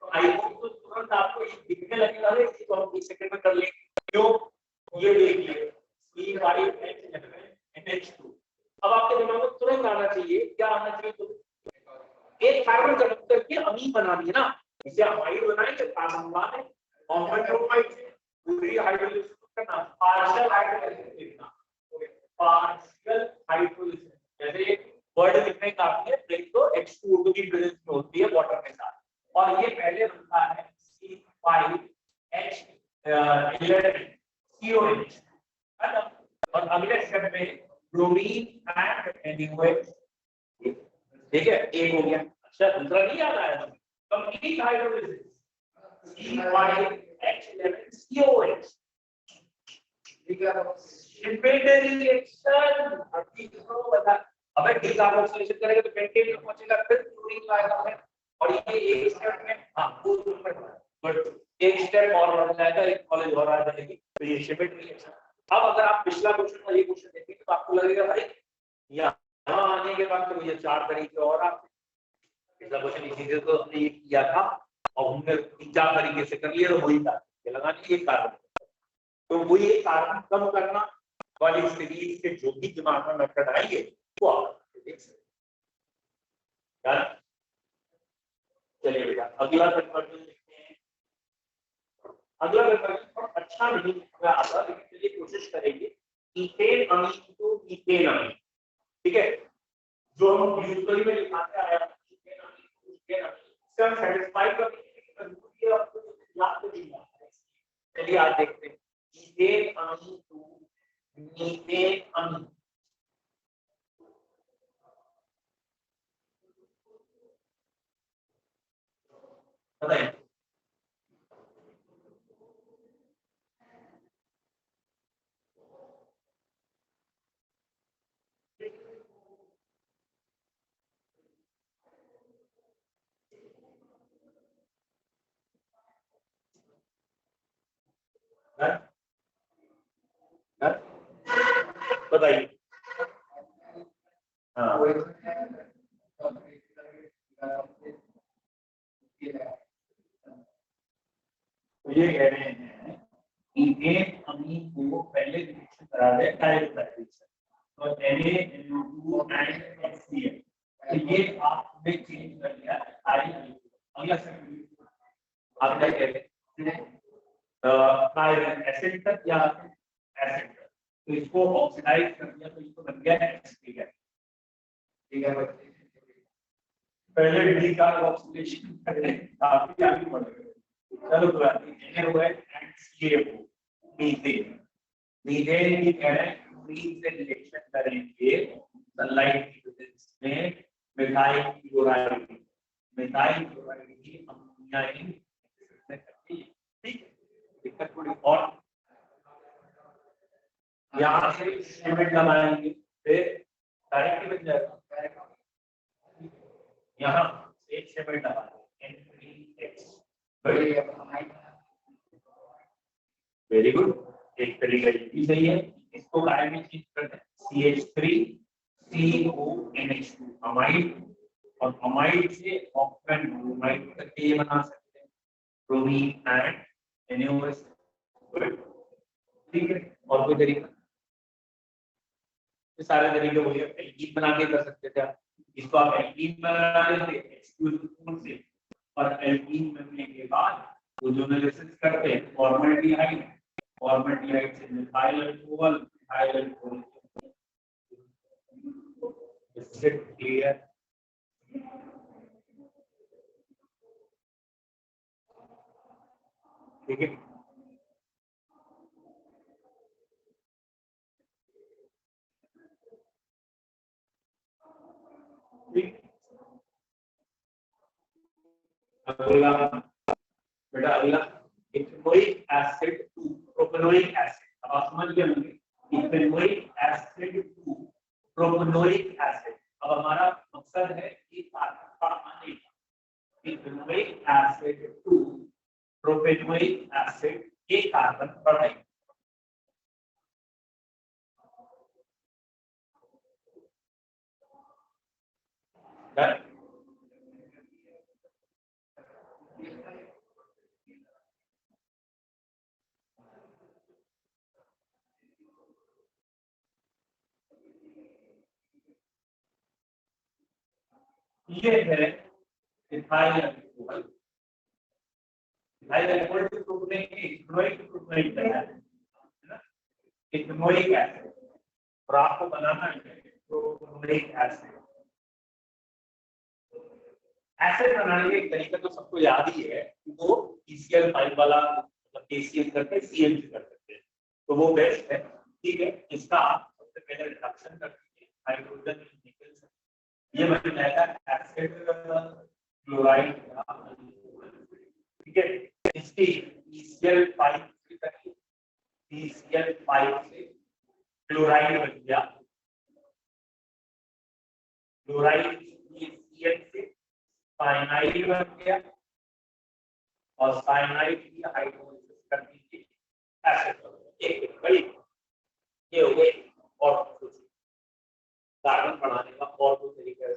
तो आई होप तो तुरंत आपको ये दिखने लगेगा, तो हम 1 सेकंड में कर लेंगे। क्यों? ये देखिए C5H11NH2। अब आपके दिमाग में तुरंत आना चाहिए, क्या आना चाहिए? तो एक कार्बन कंडक्टर की अमीन बना दी ना, इसे अमाइड बनाएंगे, कार्बन बनाए कॉमन प्रोफाइल से पूरी हाइड्रोलिसिस करना, पार्शियल हाइड्रोलिसिस लिखना, पार्शियल हाइड्रोलिसिस जैसे वर्ड लिखने का आपने ब्रेक तो H2O2 की प्रेजेंस में होती है वाटर के साथ, और ये पहले बनता है C5H11COH है ना। और अगले स्टेप में ब्रोमीन एंड NaOH, ठीक है, एक हो गया। अच्छा दूसरा नहीं याद आया, कंप्लीट हाइड्रोलिसिस C5H11COH, ठीक है। रिपीटेड रिएक्शन बता, अबे डिकार्बोक्सिलेशन करेगा तो पेंटेन में पहुंचेगा, फिर क्लोरीन लाएगा है, और ये एक स्टेप में हां बट एक स्टेप और बढ़ जाएगा, एक कॉलेज और आ जाएगी, तो ये रिपीटेड रिएक्शन। अब अगर आप पिछला क्वेश्चन और ये क्वेश्चन देखेंगे तो आपको लगेगा भाई यहाँ आने के बाद तो ये 4 तरीके और आते। पिछला क्वेश्चन इसी से तो हमने ये किया था और हमने 4 तरीके से कर लिया, तो वही था लगाने ये कार्बन, तो वो ये कार्बन कम करना वाली सीरीज के जो भी दिमाग में मेथड आएंगे वो आप देख सकते हैं। चलिए बेटा अगला कन्वर्जन देखते हैं। अगला कन्वर्जन बहुत अच्छा नहीं आता, लेकिन चलिए कोशिश करेंगे। Ethane amine to methane amine, ठीक है, जो हम यूजुअली में लिखाते आए हैं इथेन अमीन टू मीथेन अमीन, इससे हम सेटिस्फाई करते हैं कि कंक्लूजन आपको याद तो नहीं आता है। चलिए आज देखते हैं इथेन अमीन टू मीथेन अमीन। बताइए बताइए। हाँ तो ये कह रहे हैं इथेन अमीन को पहले रिएक्शन करा दे डायरेक्ट रिएक्शन, तो Na2 एंड HCl, तो ये आपने चेंज कर दिया आई। अगला स्टेप आप क्या कह रहे हैं, आयरन एसिड तक या एसिड तक, तो इसको ऑक्सीडाइज कर दिया तो इसको बन गया ठीक है, ठीक है। पहले डी का ऑक्सीडेशन करने काफी आगे बढ़ गए। चलो तो एनए हुआ एंड सीएफओ मीथेन, मीथेन की कह रहे हैं क्लोरीन से रिएक्शन करेंगे सनलाइट की प्रेजेंस में मिथाइल क्लोराइड, मिथाइल क्लोराइड की अमोनिया इन करती है, ठीक है, दिक्कत यहाँ से लिमिट लगाएंगे फिर डायरेक्टली बन जाएगा। यहाँ से लिमिट लगाएंगे n3x। वेरी गुड, एक तरीका ये भी सही है। इसको काय में चेंज करते हैं CH3CONH2 अमाइड, और अमाइड से ऑक्टेन ब्रोमाइड करके ये बना सकते हैं ब्रोमीन एंड NaOH। ठीक है, और कोई तरीका? ये सारे तरीके वही एल्कीन बना के कर सकते थे आप। इसको आप एल्कीन बना लेते H2 से, और एल्कीन बनने के बाद वो जो एनालिसिस करते हैं फॉर्मल्डिहाइड, फॉर्मल्डिहाइड से मिथाइल अल्कोहल, मिथाइल अल्कोहल इससे क्लियर। ठीक है, अगला बेटा अगला ethanoic acid to propanoic acid. अब आप समझ गए होंगे ethanoic acid to propanoic acid. अब हमारा मकसद है कि कार्बन का अनिल ethanoic acid to propanoic acid के कार्बन बढ़ाएं। ये है इथाइल अल्कोहल। इथाइल अल्कोहल को प्रोपेन के इथेनोइक प्रोपेनोइक तैयार है ना, इथेनोइक एसिड। और आपको बनाना है प्रोपेनोइक एसिड। एसिड बनाने का एक तरीका तो सबको याद ही है कि वो PCl5 वाला मतलब KCl करके Cl से कर सकते हैं, तो वो बेस्ट है। ठीक है, इसका आप सबसे पहले रिडक्शन कर दीजिए हाइड्रोजन निकल से, ये बन जाएगा एसिड क्लोराइड। ठीक है, इसकी PCl5 से क्लोराइड बन गया, क्लोराइड Cl से साइनाइड बन गया, और साइनाइड की हाइड्रोलाइसिस कर दीजिए एसिड बन गया। ये हो गए। और कार्बन बनाने का और दो तरीका है,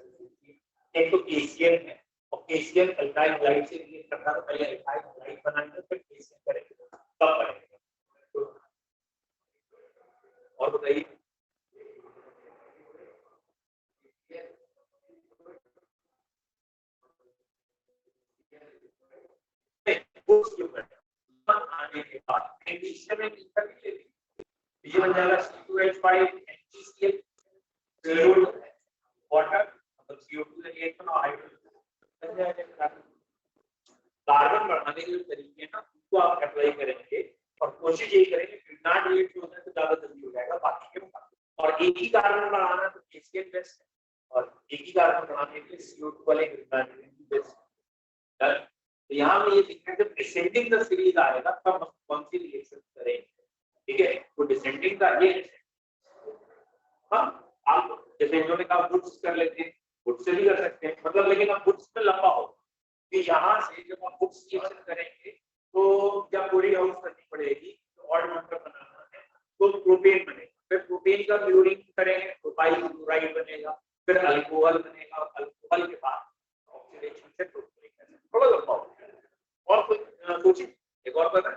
एक तो KCl है, और KCl अल्काइल हाइड्राइड से रिएक्ट करता है, तो पहले अल्काइल हाइड्राइड बनाएंगे फिर KCl करेंगे, तब बनेगा। और बताइए आने के बाद एडिशन में लिखा लीजिए, ये बन जाएगा C2H5 NaCl CO2 वाटर, मतलब CO2 से रिएक्शन और हाइड्रोजन बन जाएगा। कार्बन बढ़ाने के जो तरीके हैं ना उसको आप अप्लाई करेंगे, और कोशिश यही करेंगे ग्रिग्नार्ड रिएक्शन होता है तो ज्यादा जल्दी हो जाएगा बाकी के मुकाबले। और एक ही कार्बन बढ़ाना तो KCl बेस्ट है, और एक ही कार्बन बढ़ाने के लिए CO2 वाले ग्रिग्नार्ड रिएक्शन बेस्ट है। तो यहाँ में ये दिखा जब डिसेंडिंग द सीरीज आएगा तब हम कौन सी रिएक्शन करेंगे। ठीक है, तो डिसेंडिंग का ये हाँ, आप जैसे इन्होंने कहा वुड्स कर लेते हैं, वुड्स से भी कर सकते हैं, मतलब लेकिन अब वुड्स में लंबा हो कि यहाँ से जब आप वुड्स रिएक्शन करेंगे तो जब पूरी हाउस करनी पड़ेगी, तो ऑड नंबर बनाना है तो प्रोपेन बनेगा, फिर प्रोपेन का क्लोरीन करेंगे प्रोपाइल क्लोराइड बनेगा, फिर अल्कोहल बनेगा, अल्कोहल के बाद ऑक्सीडेशन से प्रोपेनिक एसिड। थोड़ा लंबा हो। और कुछ सोचिए, एक और पता है।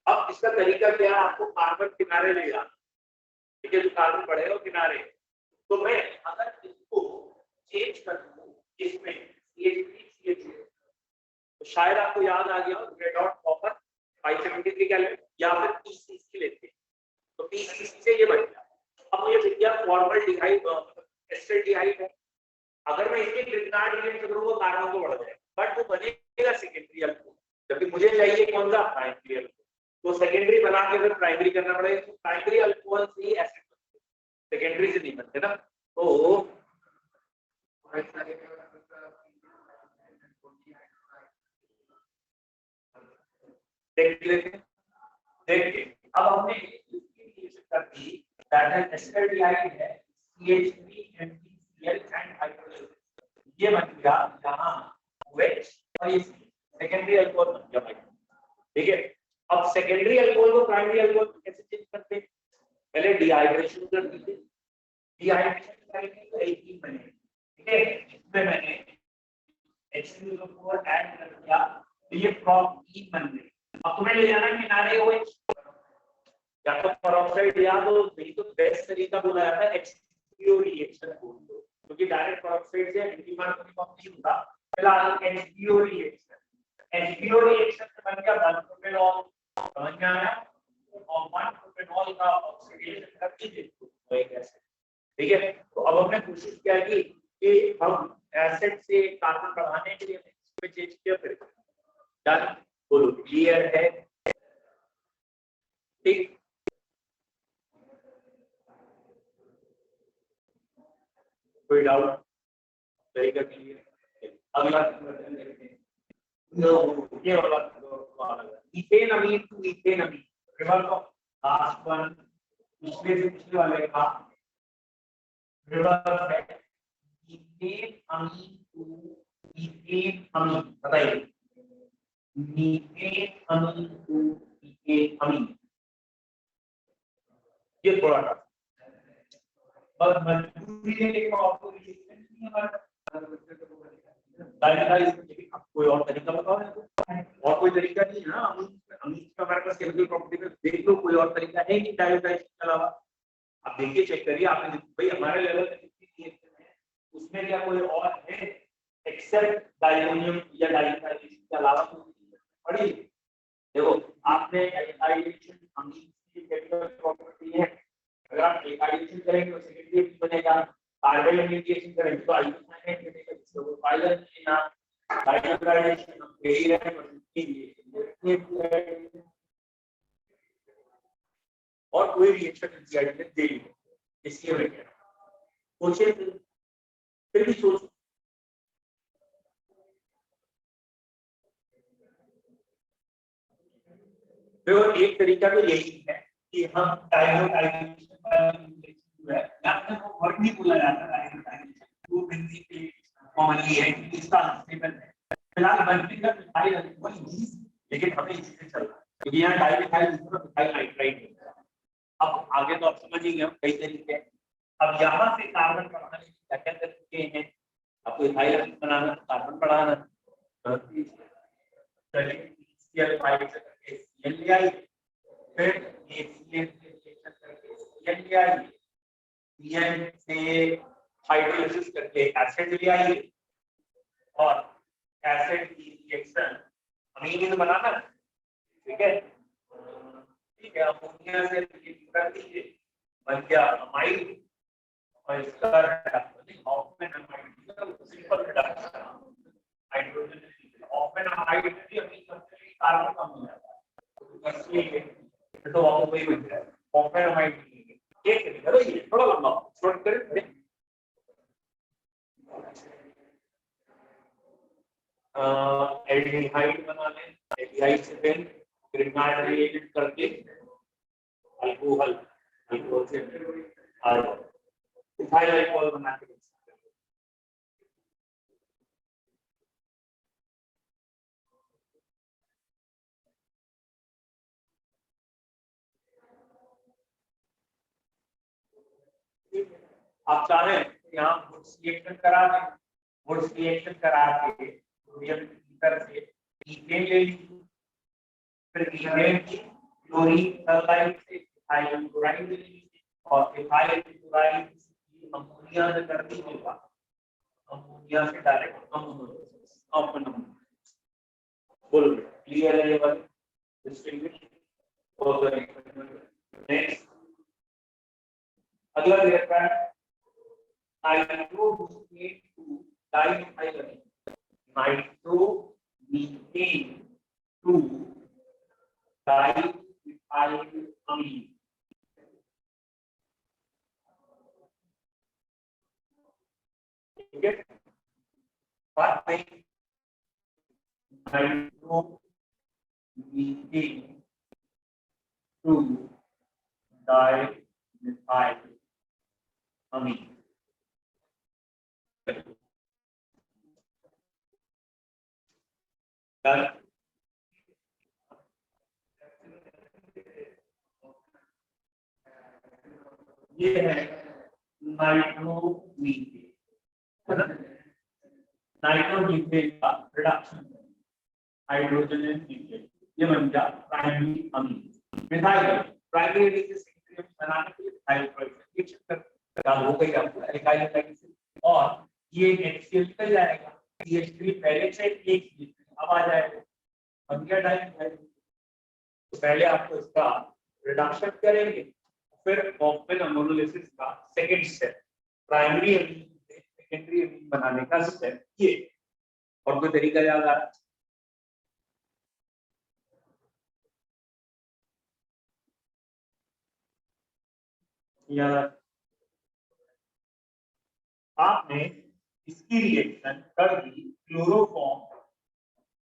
अब इसका तरीका क्या है, आपको कार्बन किनारे ले जाना। ठीक है, जो कार्बन बढ़ेगा वो किनारे, तो मैं अगर इसको चेंज कर दूं इसमें CH3 तो शायद आपको याद आ गया रेड डॉट कॉपर 573 कैलोरी, या फिर PCC लेते हैं तो PCC से ये बन गया। अब ये विद्या फॉर्मल्डिहाइड एसिडिहाइड है, अगर मैं इसके ग्रिग्नार्ड रिएक्शन करूंगा कार्बन को बढ़ जाएगा, बट वो बनेगा सेकेंडरी अल्कोहल, जबकि मुझे चाहिए कौन सा प्राइमरी अल्कोहल, तो सेकेंडरी बना के फिर प्राइमरी करना पड़ेगा, तो प्राइमरी अल्कोहल से ही एसिड बनते, सेकेंडरी से नहीं बनते ना। तो देख लेते हैं, देखिए अब हमने इसकी रिएक्शन कर दी दैट इज एसिटाल्डिहाइड है CH3 NaCl एंड हाइड्रोजन, ये बन गया यहाँ OH और ये सेकेंडरी अल्कोहल बन गया भाई, ठीक है। अब सेकेंडरी अल्कोहल को प्राइमरी अल्कोहल कैसे चेंज करते हैं? पहले डिहाइड्रेशन कर दीजिए, डिहाइड्रेशन करेंगे तो एल्कीन बनेगा, ठीक है। इसमें मैंने H2O ऐड कर दिया तो ये प्रोपीन बन गई। अब तुम्हें ले जाना किनारे OH, या तो पेरोक्साइड या तो नहीं तो बेस्ट तरीका बोला जाता है H2O रिएक्शन बोल दो, क्योंकि डायरेक्ट पेरोक्साइड से एंटीमॉन नहीं होता। फिलहाल H2O रिएक्शन से बन गया 1 प्रोपेनॉल, समझ में आया, और 1 प्रोपेनॉल का ऑक्सीडेशन कर दीजिए तो एक एसिड, ठीक है। तो अब हमने कोशिश किया कि हम एसिड से कार्बन बढ़ाने के लिए इसमें चेंज किया, फिर डन, बोलो क्लियर है, ठीक। कोई डाउट? Very good, clear. अगला देखते हैं, नो ये वाला ethane amine to ethane amine, reverse of last one, पिछले वाले का रिवर्स है, ethane amine to ethane amine, बताइए methane amine to ethane amine, ये थोड़ा सा बस मजबूरी है कि आपको रिएक्शन नहीं हमारा कोई और तरीका बताओ, और कोई तरीका नहीं है ना अमीन का हमारे पास केमिकल प्रॉपर्टी में, देख लो कोई और तरीका है कि डायोडाइजेशन के अलावा। आप देखिए, चेक करिए, आपने भाई हमारे लेवल पे कितनी रिएक्शन है, उसमें क्या कोई और है एक्सेप्ट डाइमोनियम या डाइथाइलेशन के अलावा पढ़िए। देखो आपने एल्काइलेशन अमीन की केमिकल प्रॉपर्टी है, अगर आप एल्काइलेशन करेंगे तो सेकेंडरी बनेगा, कार्बन एलिमिनेशन करेंगे तो आइसोसाइनेट बनेगा, जिसको फाइलर लेना डाइहाइड्रेशन हम ले ही रहे हैं, और कोई रिएक्शन एंजाइम में दे ली, इसलिए मैं कह रहा हूं सोचिए, फिर भी सोचो। तो एक तरीका तो यही है कि हम डाइहाइड्रेशन जो है, आपने वो वर्ड नहीं बोला जाता डाइहाइड्रेशन, वो बेंजीन के कॉमनली है, इसका अनस्टेबल है। फिलहाल बनने का मिथाइल अल्कोहल, लेकिन हमें इसी से चलना है क्योंकि यहाँ डाइमिथाइल मिथाइल नाइट्राइट है। अब आगे तो आप समझ ही गए कई तरीके हैं। अब यहाँ से कार्बन बढ़ाने के क्या क्या तरीके हैं, आपको इथाइल अमीन बनाना, कार्बन बढ़ाना, फिर से हाइड्रोलाइसिस करके एसिड ले आइए, और एसिड की रिएक्शन अमीन बनाना, ठीक है, ठीक है, अमोनिया से कर दीजिए, बन गया अमाइड, और इसका Hofmann amide, simple reduction, hydrogen Hofmann amide भी अमीन सबसे कार्बन कम हो जाता है, इसलिए तो आप वही बन जाए ऑफमेन अमाइड, एक करो ये थोड़ा लंबा शॉर्ट करें, एल्डिहाइड बना लें, एल्डिहाइड से फिर ग्रिग्नाइट रिएक्ट करके अल्कोहल, अल्कोहल से इथाइल अल्कोहल बना के आप चाहें यहाँ वुड्स रिएक्शन करा दें, वुड्स रिएक्शन करा के सोडियम ईथर से इथेन ले लीजिए, फिर इथेन की क्लोरीन सल्फाइड से इथाइल क्लोराइड ले लीजिए, और इथाइल क्लोराइड की अमोनिया से कर दीजिएगा, अमोनिया से डायरेक्ट अमोनिया, बोलो क्लियर है ये बात, डिस्टिंग्विश हो गई। नेक्स्ट अगला देखा है nitromethane to dimethyl Amin, nitromethane to dimethyl अमीन, ठीक है, बात नहीं, नाइट्रोमीथेन टू डाइमिथाइल अमीन। ये है नाइट्रोमीथेन, नाइट्रोमीथेन का रिडक्शन हाइड्रोजन एंड मीथेन, ये बन गया primary amine. Methyl primary amine से सेकेंडरी अमीन बनाने के लिए मिथाइल ये चक्कर डाल हो गई आपको एल्काइल एल्काइल से, और ये HCl निकल जाएगा, CH3 पहले से एक अब आ जाएगा बन गया डाइमिथाइल। तो पहले आपको इसका रिडक्शन करेंगे, फिर ऑक्टेन अमोनोलिसिस का सेकंड स्टेप प्राइमरी अमीन से सेकेंडरी अमीन बनाने का स्टेप ये। और कोई तरीका याद आ रहा है? याद आपने इसकी रिएक्शन कर दी क्लोरोफॉर्म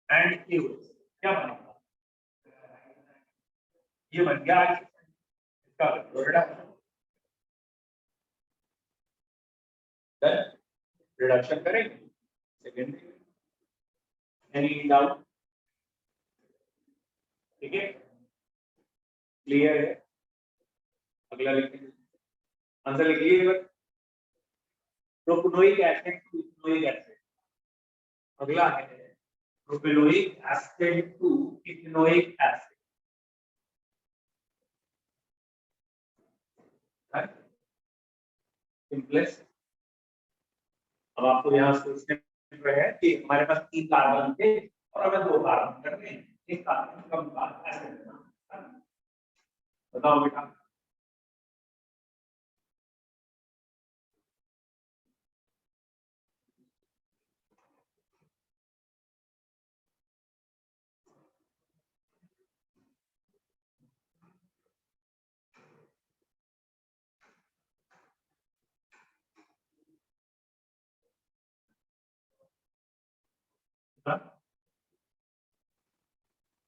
एंड KOH, क्या बनेगा? ये बन गया इसका रिडक्शन करेंगे सेकेंडरी। Any doubt? ठीक है, क्लियर है? अगला लिखेंगे, आंसर लिखिए। Propanoic acid to ethanoic acid, अगला है propanoic acid to ethanoic acid. Simplest. अब आपको यहाँ सोचने में है कि हमारे पास 3 कार्बन थे और हमें 2 कार्बन करने हैं, एक कार्बन कम का एसिड बनाना। बताओ बेटा।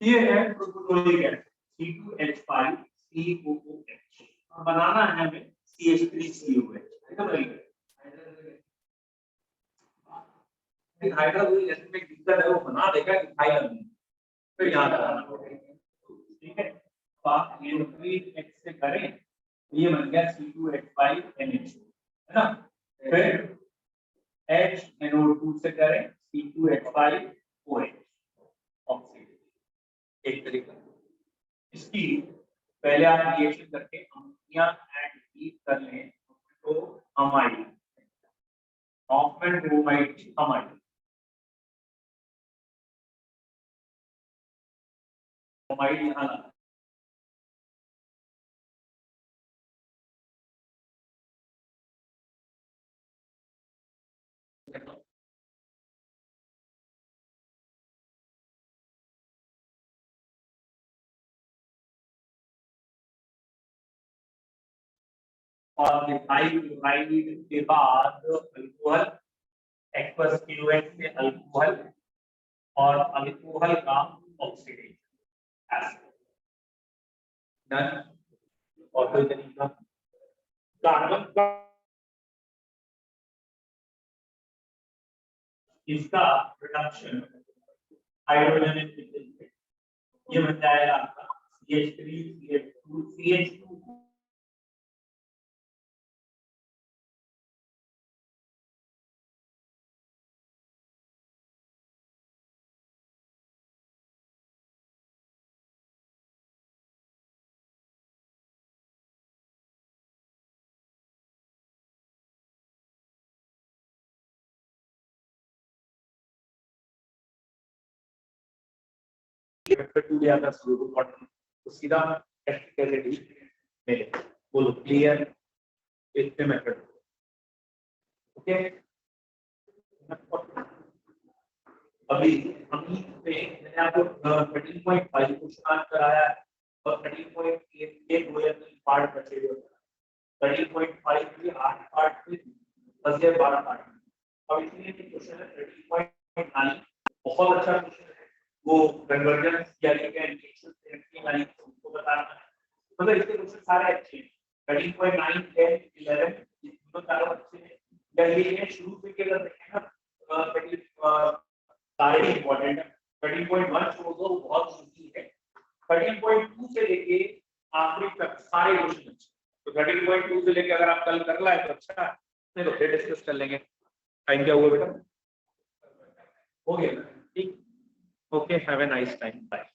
ये है प्रोपेनोइक एसिड C2H5COOH, बनाना है हमें CH3COH, है ना भाई? हाइड्रोजन एसिड में दिक्कत है, वो बना देगा इथाइल अमीन, फिर याद रखना। ठीक है, तो आप N3H से करें, ये बन गया C2H5NH, है ना? फिर HNO2 से करें C2H5OH, ऑक्सीजन। एक तरीका इसकी, पहले आप रिएक्शन करके अमोनिया एंड हीट कर लें तो अमाइड, ऑफमेंट ब्रोमाइड की अमाइड, अमाइड यहाँ लगा। और मिथाइल क्लोराइड के बाद अल्कोहल, एक्वस KOH से अल्कोहल, और अल्कोहल का ऑक्सीडेशन एसिड। डन। और कोई तरीका? कार्बन का इसका रिडक्शन हाइड्रोजन एंड ये बन जाएगा आपका CH3 CH2 CH2 टू दिया था स्लोगो कॉटन, तो सीधा कैसे डी मिले। बोलो क्लियर? इतने मेथड। ओके, अभी अभी पे मैंने आपको 13.5 क्वेश्चन कराया है और 13.8 गोयल की पार्ट बचे हुए हैं। 13.5 की 8 पार्ट में 10 या 12 पार्ट। अब इसलिए कि क्वेश्चन है 13.9 बहुत अच्छा क्वेश्चन है, वो कन्वर्जेंस या इंटीग्रेशन थ्योरम वाली को बताना है। मतलब इसके क्वेश्चन सारे अच्छे हैं 13.9 10 11 दोनों चारों अच्छे हैं जल्दी है शुरू से के अगर देखें ना सारे इंपॉर्टेंट है 13.1 शोज हो बहुत इजी है 13.2 से लेके आखिरी तक सारे क्वेश्चन अच्छे तो 13.2 से लेके अगर आप कल कर लाए तो अच्छा नहीं तो फिर डिस्कस कर लेंगे टाइम क्या हुआ बेटा हो गया ठीक okay have a nice time bye